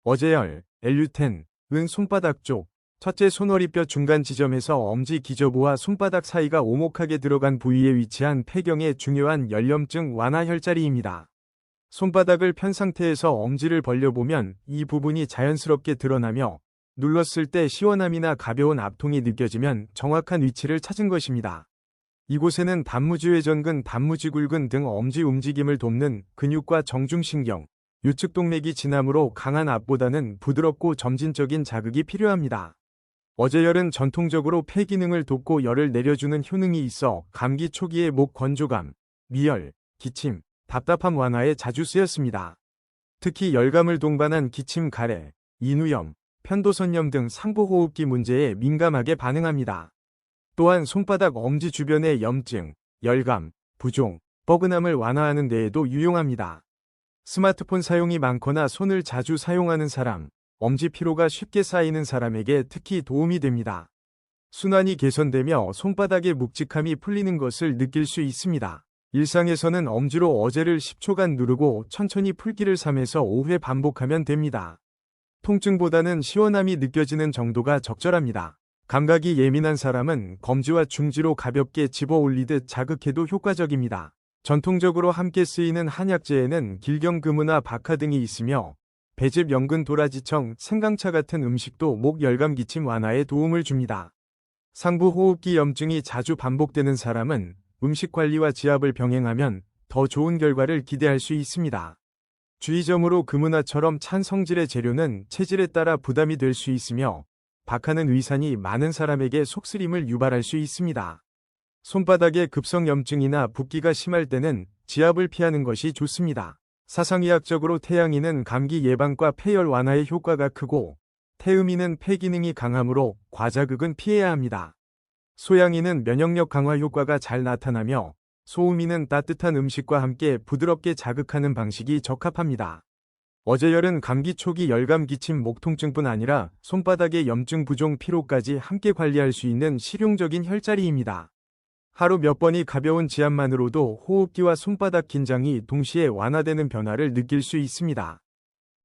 어제열, 엘류텐, 은 손바닥 쪽, 첫째 손허리뼈 중간 지점에서 엄지 기저부와 손바닥 사이가 오목하게 들어간 부위에 위치한 폐경의 중요한 연염증 완화 혈자리입니다. 손바닥을 편 상태에서 엄지를 벌려보면 이 부분이 자연스럽게 드러나며 눌렀을 때 시원함이나 가벼운 압통이 느껴지면 정확한 위치를 찾은 것입니다. 이곳에는 단무지회전근, 단무지굴근 등 엄지 움직임을 돕는 근육과 정중신경, 유측동맥이 지나므로 강한 압보다는 부드럽고 점진적인 자극이 필요합니다. 어제열은 전통적으로 폐 기능을 돕고 열을 내려주는 효능이 있어 감기 초기의 목 건조감, 미열, 기침, 답답함 완화에 자주 쓰였습니다. 특히 열감을 동반한 기침, 가래, 인후염, 편도선염 등 상부호흡기 문제에 민감하게 반응합니다. 또한 손바닥 엄지 주변의 염증, 열감, 부종, 뻐근함을 완화하는 데에도 유용합니다. 스마트폰 사용이 많거나 손을 자주 사용하는 사람, 엄지 피로가 쉽게 쌓이는 사람에게 특히 도움이 됩니다. 순환이 개선되며 손바닥의 묵직함이 풀리는 것을 느낄 수 있습니다. 일상에서는 엄지로 어제를 10초간 누르고 천천히 풀기를 3에서 5회 반복하면 됩니다. 통증보다는 시원함이 느껴지는 정도가 적절합니다. 감각이 예민한 사람은 검지와 중지로 가볍게 집어 올리듯 자극해도 효과적입니다. 전통적으로 함께 쓰이는 한약재에는 길경금은화 박하 등이 있으며 배즙, 연근, 도라지청, 생강차 같은 음식도 목 열감 기침 완화에 도움을 줍니다. 상부 호흡기 염증이 자주 반복되는 사람은 음식 관리와 지압을 병행하면 더 좋은 결과를 기대할 수 있습니다. 주의점으로 금은화처럼 찬 성질의 재료는 체질에 따라 부담이 될 수 있으며 박하는 위산이 많은 사람에게 속쓰림을 유발할 수 있습니다. 손바닥에 급성 염증이나 붓기가 심할 때는 지압을 피하는 것이 좋습니다. 사상의학적으로 태양인은 감기 예방과 폐열 완화에 효과가 크고 태음인은 폐 기능이 강하므로 과자극은 피해야 합니다. 소양인은 면역력 강화 효과가 잘 나타나며 소음인은 따뜻한 음식과 함께 부드럽게 자극하는 방식이 적합합니다. 어제열은 감기 초기 열감, 기침, 목 통증뿐 아니라 손바닥의 염증, 부종, 피로까지 함께 관리할 수 있는 실용적인 혈자리입니다. 하루 몇 번이 가벼운 지압만으로도 호흡기와 손바닥 긴장이 동시에 완화되는 변화를 느낄 수 있습니다.